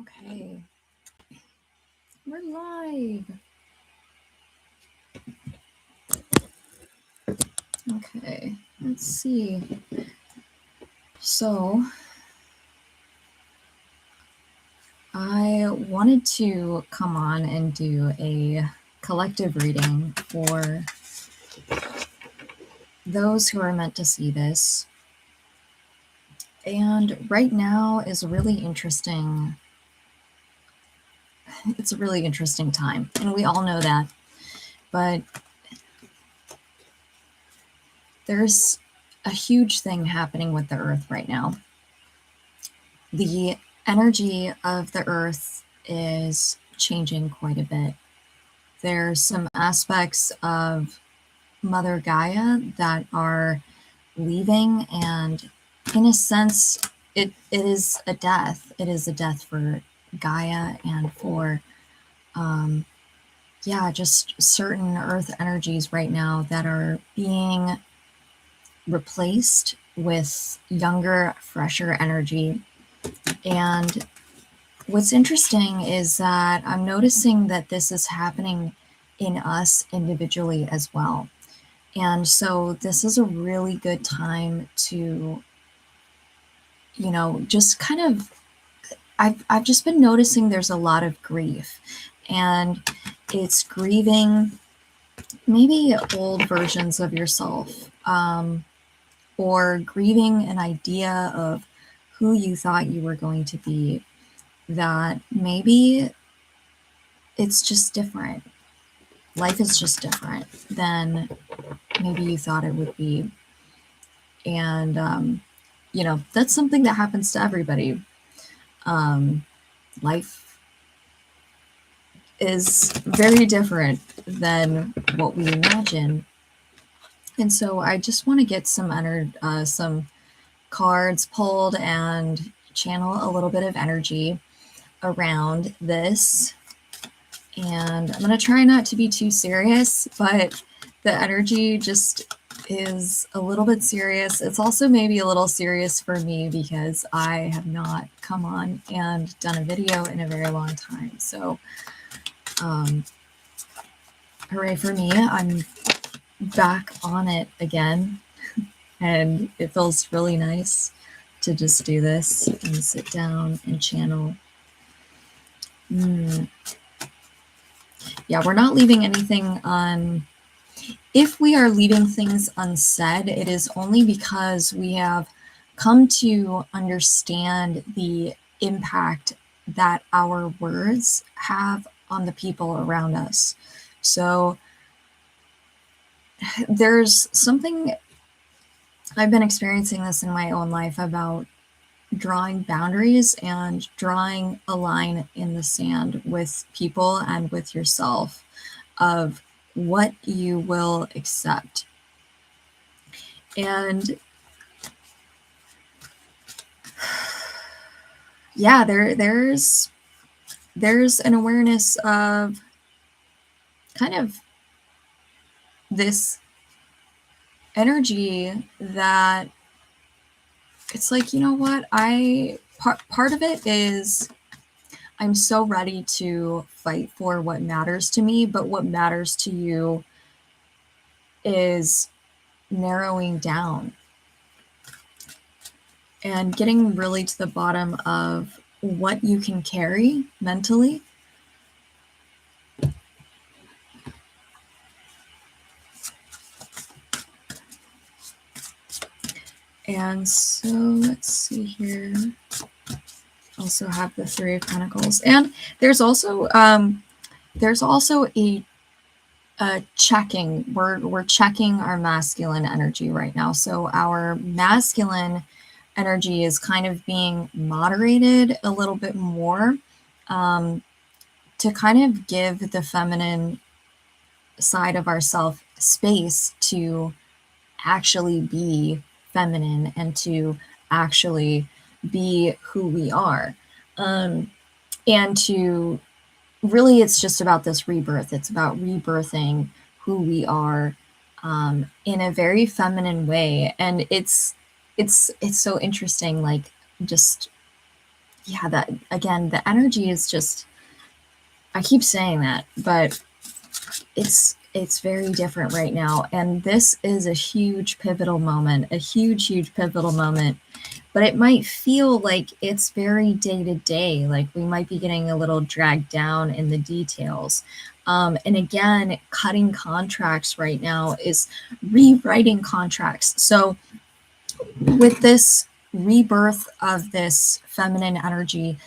Okay, we're live. Okay, let's see. So, I wanted to come on and do a collective reading for those who are meant to see this. And right now is really interesting. It's a really interesting time, and we all know that. But there's a huge thing happening with the earth right now. The energy of the earth is changing quite a bit. There's some aspects of Mother Gaia that are leaving, and in a sense, it is a death. It is a death for Gaia and for, just certain earth energies right now that are being replaced with younger, fresher energy. And what's interesting is that I'm noticing that this is happening in us individually as well. And so this is a really good time to, just kind of, I've just been noticing there's a lot of grief, and it's grieving maybe old versions of yourself, or grieving an idea of who you thought you were going to be, that maybe it's just different. Life is just different than maybe you thought it would be. And, that's something that happens to everybody. Life is very different than what we imagine. And so I just want to get some cards pulled and channel a little bit of energy around this. And I'm going to try not to be too serious, but the energy just is a little bit serious. It's also maybe a little serious for me because I have not come on and done a video in a very long time. So, hooray for me. I'm back on it again, and it feels really nice to just do this and sit down and channel. Yeah, we're not leaving anything on. If we are leaving things unsaid, it is only because we have come to understand the impact that our words have on the people around us. So there's something, I've been experiencing this in my own life, about drawing boundaries and drawing a line in the sand with people and with yourself of what you will accept. And yeah, there's an awareness of kind of this energy that it's like, you know what, part of it is I'm so ready to fight for what matters to me, but what matters to you is narrowing down and getting really to the bottom of what you can carry mentally. And so let's see here. Also have the Three of Pentacles, and there's also a checking. We're checking our masculine energy right now. So our masculine energy is kind of being moderated a little bit more, to kind of give the feminine side of ourself space to actually be feminine and to actually be who we are. And to really, it's just about this rebirth. It's about rebirthing who we are, in a very feminine way. And it's so interesting, like just yeah, that again, the energy is just, I keep saying that, but it's very different right now. And this is a huge pivotal moment, a huge pivotal moment. But it might feel like it's very day to day, like we might be getting a little dragged down in the details. And again, cutting contracts right now is rewriting contracts. So, with this rebirth of this feminine energy,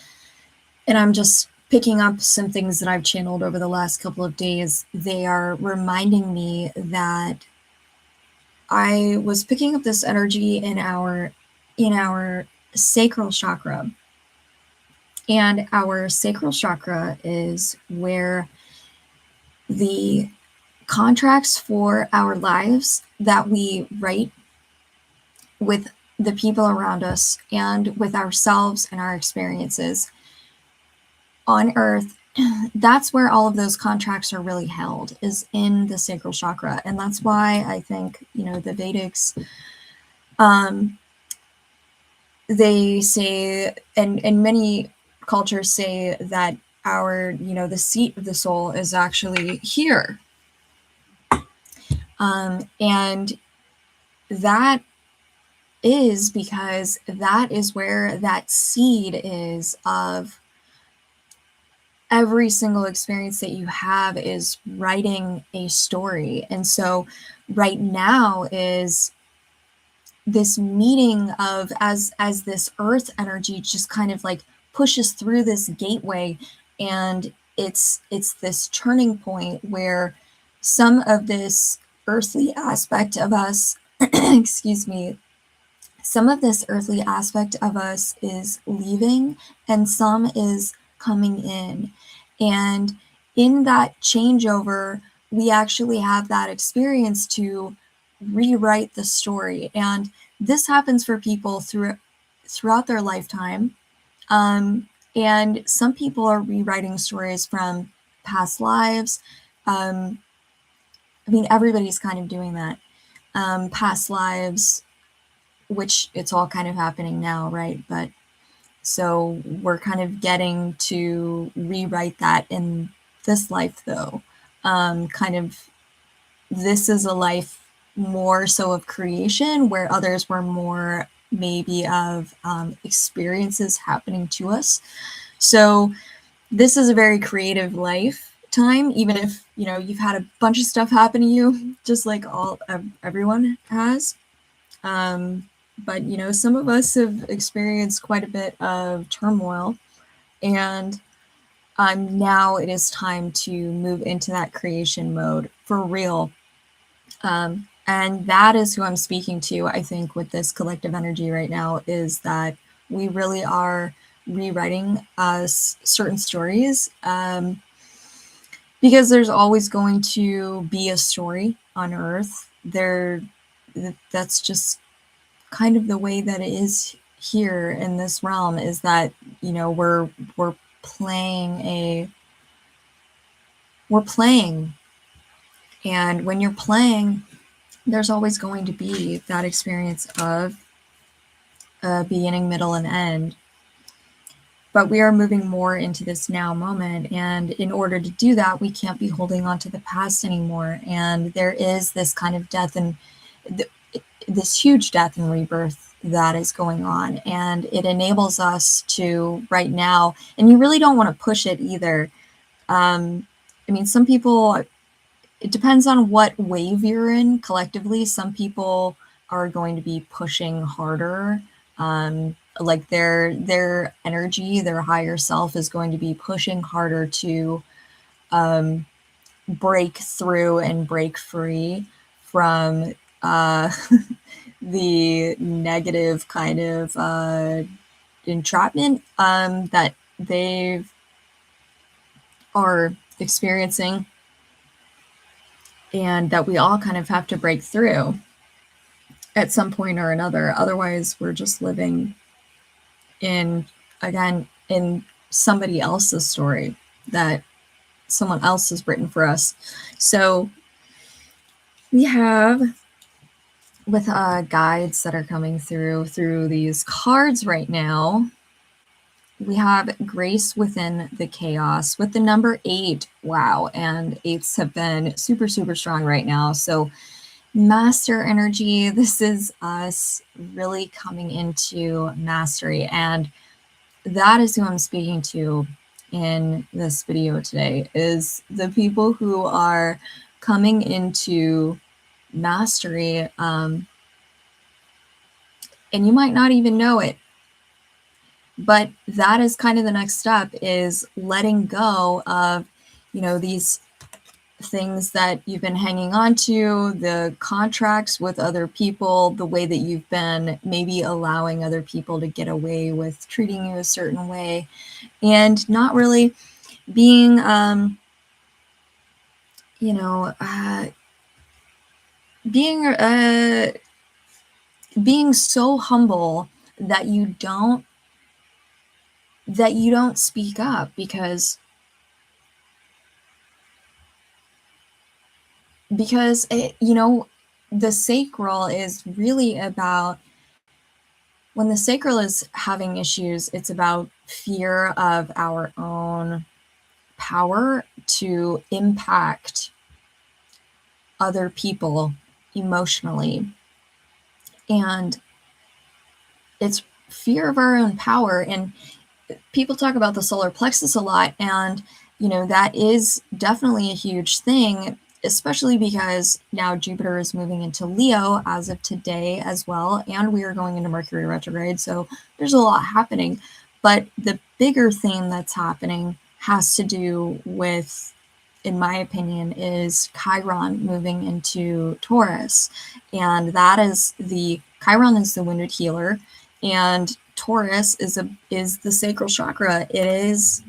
and I'm just picking up some things that I've channeled over the last couple of days, they are reminding me that I was picking up this energy in our sacral chakra. And our sacral chakra is where the contracts for our lives that we write with the people around us and with ourselves and our experiences on earth, that's where all of those contracts are really held, is in the sacral chakra. And that's why I think, the Vedics, they say, and many cultures say that the seat of the soul is actually here. And that is because that is where that seed is of every single experience that you have, is writing a story. And so right now is this meeting of, as this earth energy just kind of like pushes through this gateway, and it's this turning point where some of this earthly aspect of us excuse me, some of this earthly aspect of us is leaving and some is coming in. And in that changeover, we actually have that experience to rewrite the story. And this happens for people throughout their lifetime. And some people are rewriting stories from past lives. Everybody's kind of doing that. Past lives, which it's all kind of happening now, right? But so we're kind of getting to rewrite that in this life, though. This is a life more so of creation, where others were more maybe of experiences happening to us. So this is a very creative lifetime, even if you've had a bunch of stuff happen to you, just like everyone has. But some of us have experienced quite a bit of turmoil, and now it is time to move into that creation mode for real. And that is who I'm speaking to, I think, with this collective energy right now, is that we really are rewriting certain stories, because there's always going to be a story on Earth. That's just kind of the way that it is here in this realm, is that we're playing, and when you're playing, there's always going to be that experience of a beginning, middle, and end. But we are moving more into this now moment, and in order to do that, we can't be holding on to the past anymore. And there is this kind of death and this huge death and rebirth that is going on, and it enables us to right now, and you really don't want to push it either. Some people, it depends on what wave you're in collectively. Some people are going to be pushing harder, like their energy, their higher self is going to be pushing harder to break through and break free from the negative kind of entrapment that they are experiencing, and that we all kind of have to break through at some point or another. Otherwise, we're just living in somebody else's story that someone else has written for us. So we have, with guides that are coming through these cards right now, we have grace within the chaos with the number 8. Wow. And 8s have been super, super strong right now. So master energy, this is us really coming into mastery. And that is who I'm speaking to in this video today, is the people who are coming into mastery. And you might not even know it, but that is kind of the next step, is letting go of, these things that you've been hanging on to, the contracts with other people, the way that you've been maybe allowing other people to get away with treating you a certain way, and not really being, you know, being, being so humble that you don't speak up, because the sacral is really about, when the sacral is having issues, it's about fear of our own power to impact other people emotionally. And it's fear of our own power. And people talk about the solar plexus a lot, and that is definitely a huge thing, especially because now Jupiter is moving into Leo as of today as well, and we are going into Mercury retrograde, so there's a lot happening. But the bigger thing that's happening has to do with, in my opinion, is Chiron moving into Taurus. And that is Chiron is the wounded healer, and Taurus is the sacral chakra. It is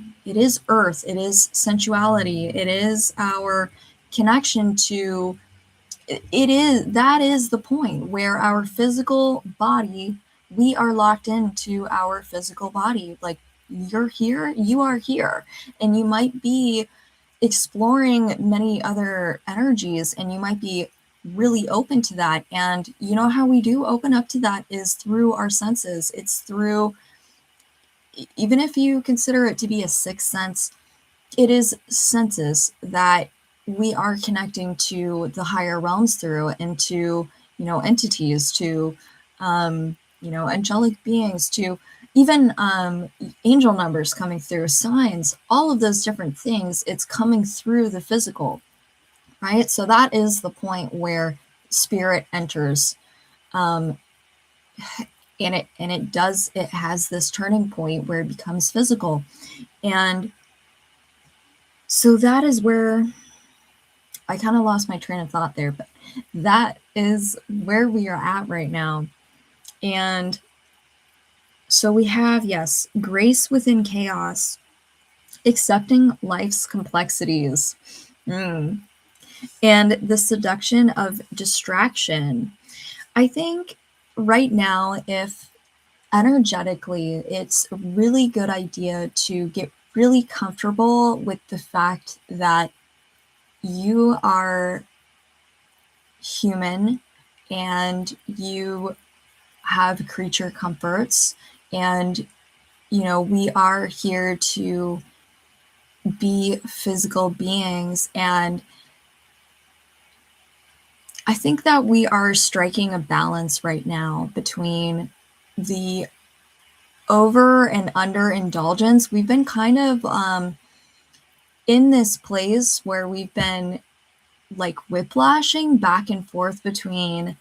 earth, it is sensuality, it is our connection to, that is the point where our physical body, we are locked into our physical body. Like, you're here, you are here, and you might be exploring many other energies, and you might be really open to that. And how we do open up to that is through our senses. It's through, even if you consider it to be a sixth sense, it is senses that we are connecting to the higher realms through, and to entities, to angelic beings, to even angel numbers coming through, signs, all of those different things. It's coming through the physical, right? So that is the point where spirit enters, and it has this turning point where it becomes physical. And so that is where I kind of lost my train of thought there, but that is where we are at right now. And so we have, yes, grace within chaos, accepting life's complexities, and the seduction of distraction. I think right now, if energetically, it's a really good idea to get really comfortable with the fact that you are human, and you have creature comforts, and we are here to be physical beings. And I think that we are striking a balance right now between the over and under indulgence. We've been kind of in this place where we've been like whiplashing back and forth between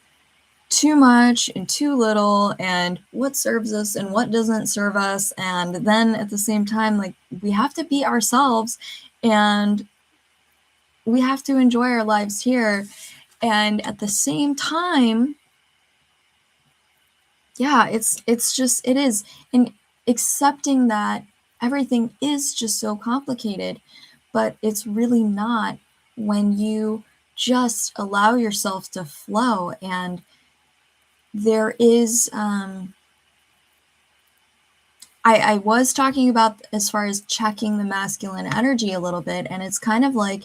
too much and too little, and what serves us and what doesn't serve us. And then at the same time, like, we have to be ourselves, and we have to enjoy our lives here. And at the same time, yeah, it is. And accepting that everything is just so complicated, but it's really not, when you just allow yourself to flow. And there is, I was talking about, as far as checking the masculine energy a little bit, and it's kind of like,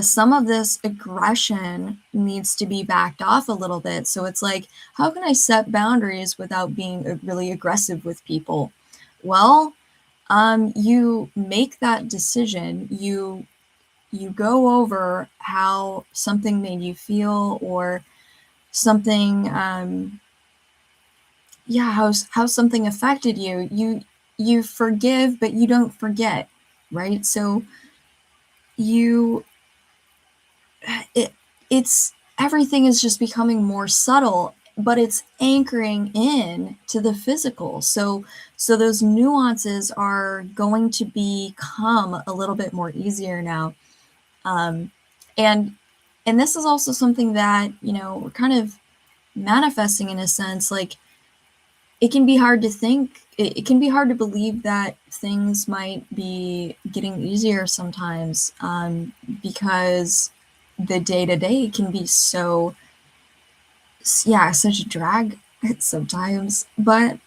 some of this aggression needs to be backed off a little bit. So it's like, how can I set boundaries without being really aggressive with people? Well, you make that decision. You go over how something made you feel, or something, how something affected you. You forgive, but you don't forget, right? So you it it's everything is just becoming more subtle, but it's anchoring in to the physical. So those nuances are going to become a little bit more easier now. um, and and this is also something that, we're kind of manifesting, in a sense. Like, it can be hard to think, it can be hard to believe that things might be getting easier sometimes, because the day to day can be so, yeah, such a drag sometimes. But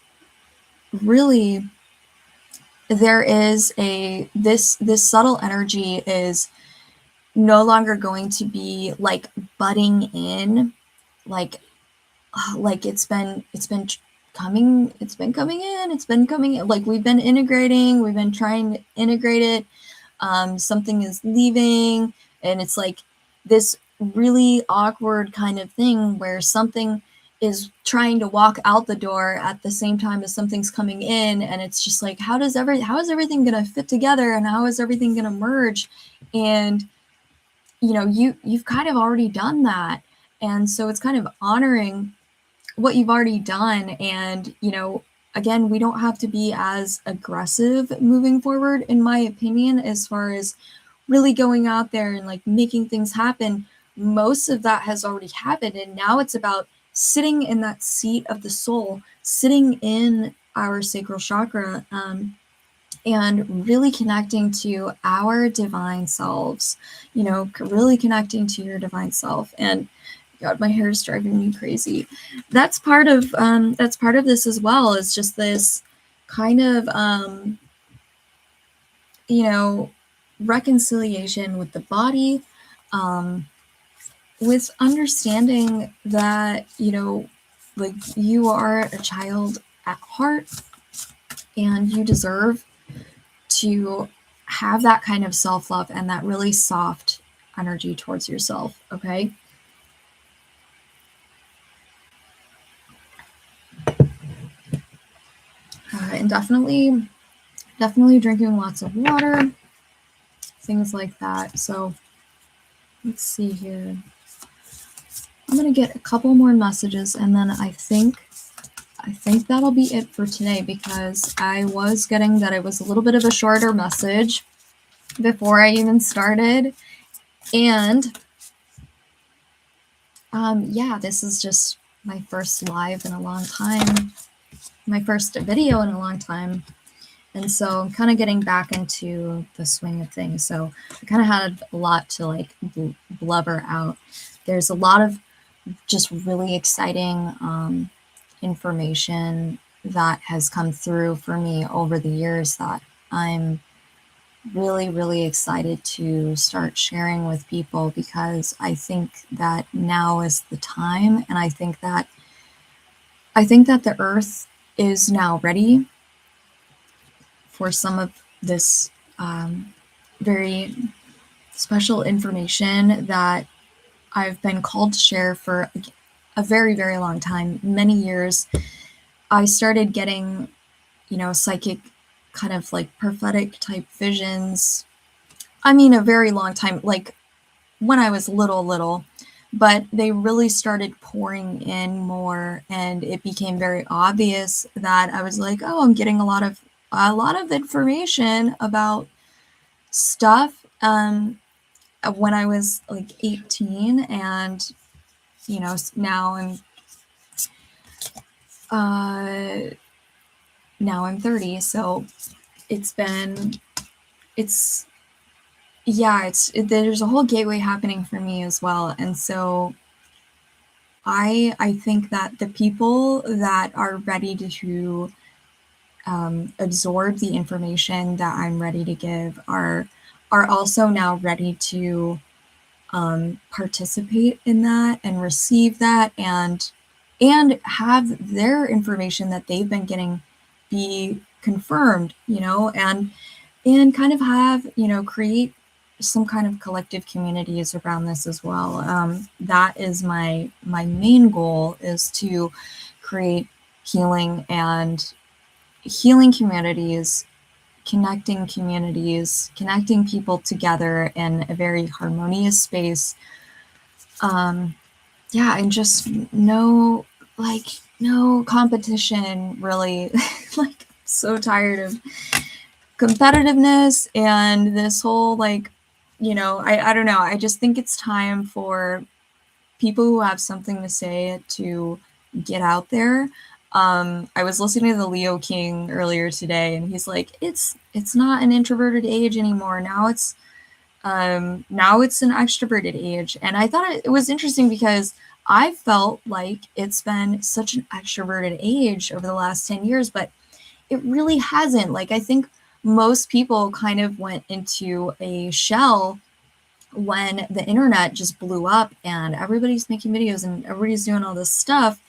really, there is this subtle energy is no longer going to be like butting in, like it's been coming in, like we've been trying to integrate it. Something is leaving, and it's like this really awkward kind of thing where something is trying to walk out the door at the same time as something's coming in, and it's just like, how is everything going to fit together, and how is everything going to merge? And you've kind of already done that, and so it's kind of honoring what you've already done. And again, we don't have to be as aggressive moving forward, in my opinion, as far as really going out there and like making things happen. Most of that has already happened, and now it's about sitting in that seat of the soul, sitting in our sacral chakra, and really connecting to our divine selves, really connecting to your divine self. And God, my hair is driving me crazy. That's part of this as well. Is just this kind of reconciliation with the body, um, with understanding that like, you are a child at heart, and you deserve to have that kind of self-love and that really soft energy towards yourself. Okay. And definitely drinking lots of water, things like that. So let's see here. I'm going to get a couple more messages, and then I think that'll be it for today, because I was getting that it was a little bit of a shorter message before I even started. And yeah, this is just my first live in a long time, my first video in a long time. And so I'm kind of getting back into the swing of things. So I kind of had a lot to like blubber out. There's a lot of just really exciting information that has come through for me over the years that I'm really, really excited to start sharing with people, because I think that now is the time. And I think that the earth is now ready for some of this very special information that I've been called to share for a very, very long time, many years. I started getting, psychic, kind of like prophetic type visions. I mean, a very long time, like when I was little, but they really started pouring in more, and it became very obvious that I was like, oh, I'm getting a lot of information about stuff when I was like 18, and now uh, I'm 30. So it's there's a whole gateway happening for me as well. And so I think that the people that are ready to absorb the information that I'm ready to give are also now ready to participate in that and receive that, and have their information that they've been getting be confirmed, and kind of have, create some kind of collective communities around this as well. That is my main goal, is to create healing and healing communities, connecting people together in a very harmonious space. Yeah, and just no competition, really. Like, so tired of competitiveness and this whole, I don't know. I just think it's time for people who have something to say to get out there. I was listening to the Leo King earlier today, and he's like, it's not an introverted age anymore. Now it's an extroverted age. And I thought it was interesting, because I felt like it's been such an extroverted age over the last 10 years, but it really hasn't. Like, I think most people kind of went into a shell when the internet just blew up and everybody's making videos and everybody's doing all this stuff.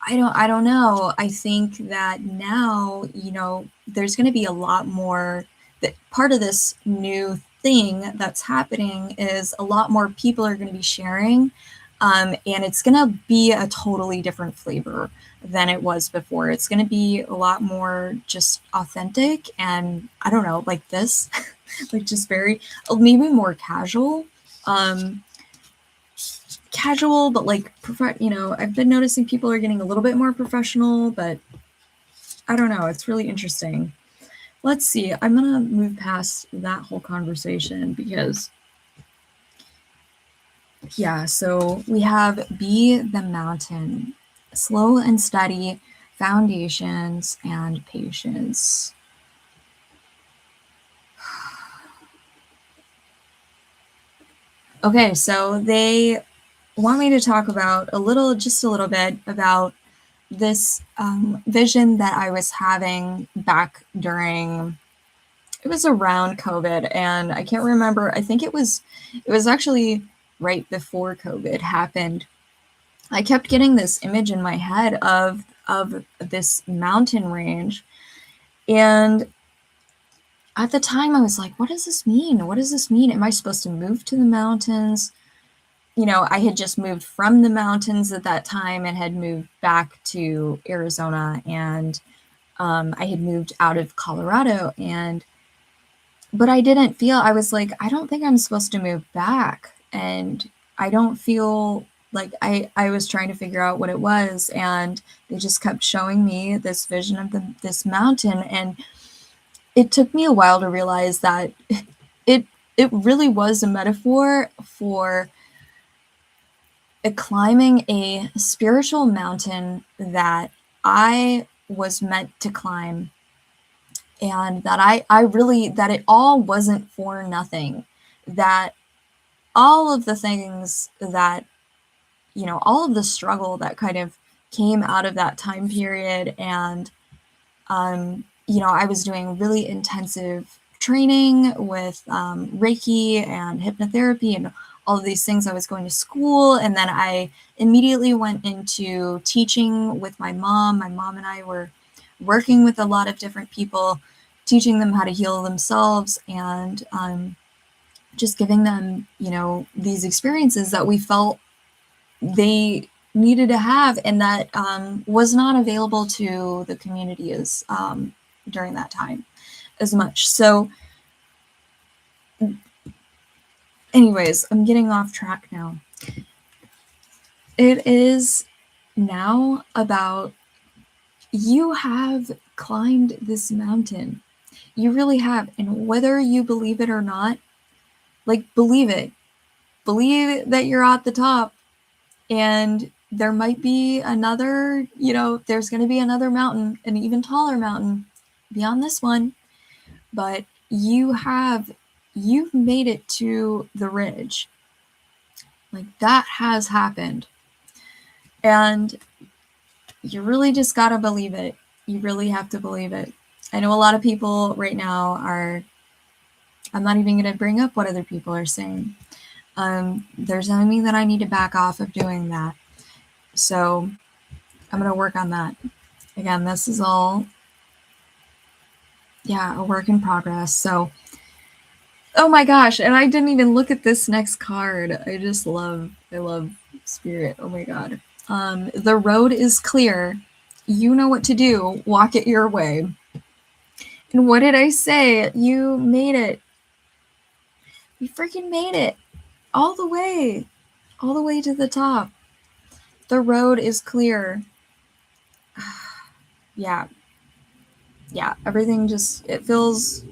I don't know. I think that now, there's going to be a lot more. That part of this new thing that's happening is a lot more people are going to be sharing, and it's going to be a totally different flavor than it was before. It's going to be a lot more just authentic, and I don't know, like this, like just very, maybe more casual. Casual, but like, I've been noticing people are getting a little bit more professional, but I don't know. It's really interesting. Let's see. I'm going to move past that whole conversation because, yeah, so we have Be the Mountain, slow and steady foundations and patience. Okay, so they want me to talk about just a little bit about this vision that I was having back during, it was around COVID, and I can't remember. I think it was actually right before COVID happened. I kept getting this image in my head of this mountain range, and at the time I was like, what does this mean? What does this mean? Am I supposed to move to the mountains? I had just moved from the mountains at that time and had moved back to Arizona, and I had moved out of Colorado, but I didn't feel, I was like, I don't think I'm supposed to move back. And I don't feel like I was trying to figure out what it was. And they just kept showing me this vision of this mountain. And it took me a while to realize that it really was a metaphor for climbing a spiritual mountain that I was meant to climb, and that I really, that it all wasn't for nothing, that all of the things that, all of the struggle that kind of came out of that time period, and, I was doing really intensive training with Reiki and hypnotherapy and all of these things. I was going to school, and then I immediately went into teaching with my mom. My mom and I were working with a lot of different people, teaching them how to heal themselves, and just giving them, these experiences that we felt they needed to have, and that was not available to the community as during that time as much. So anyways, I'm getting off track now. It is now about, you have climbed this mountain. You really have. And whether you believe it or not, like, believe it. Believe that you're at the top, and there might be another, there's going to be another mountain, an even taller mountain beyond this one. But you've made it to the ridge. Like, that has happened. And you really just got to believe it. You really have to believe it. I know a lot of people right now I'm not even going to bring up what other people are saying. They're telling me that I need to back off of doing that. So I'm going to work on that. Again, this is all yeah, a work in progress. So, oh my gosh, and I didn't even look at this next card. I love spirit. Oh my god. The road is clear. You know what to do. Walk it your way. And what did I say? You made it. You freaking made it. All the way. All the way to the top. The road is clear. Yeah. Yeah, everything just it feels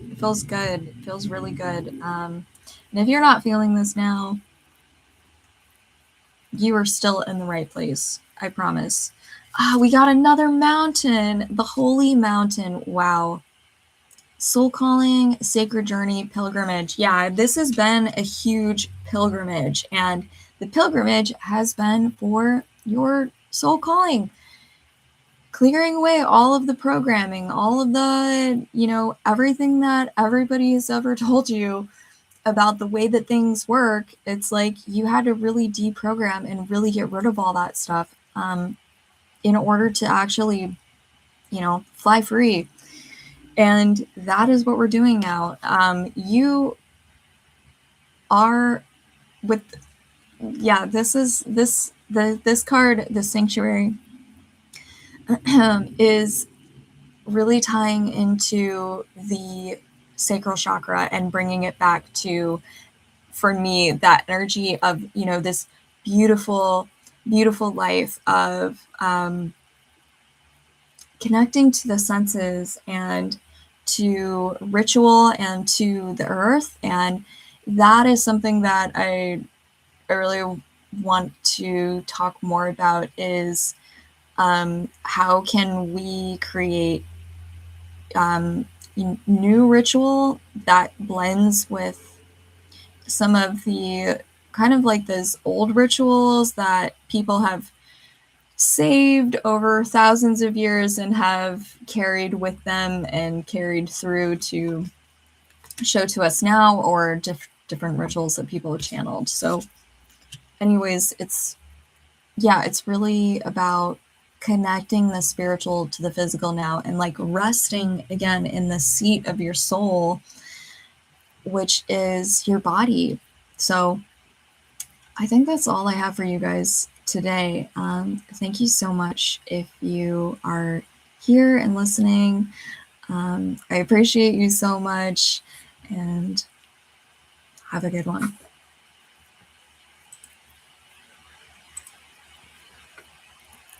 good. It feels really good. And if you're not feeling this now, you are still in the right place. I promise. We got another mountain, the Holy Mountain. Wow. Soul calling, sacred journey, pilgrimage. Yeah, this has been a huge pilgrimage, and the pilgrimage has been for your soul calling, clearing away all of the programming, all of the, everything that everybody has ever told you about the way that things work. It's like you had to really deprogram and really get rid of all that stuff in order to actually, fly free. And that is what we're doing now. You are with, yeah, this card, the Sanctuary, is really tying into the sacral chakra and bringing it back to, for me, that energy of, this beautiful, beautiful life of connecting to the senses and to ritual and to the earth. And that is something that I really want to talk more about, is how can we create new ritual that blends with some of the kind of like those old rituals that people have saved over thousands of years and have carried with them and carried through to show to us now, or different rituals that people have channeled. So anyways, it's really about connecting the spiritual to the physical now, and like resting again in the seat of your soul, which is your body. So I think that's all I have for you guys today. Thank you so much if you are here and listening. I appreciate you so much, and have a good one.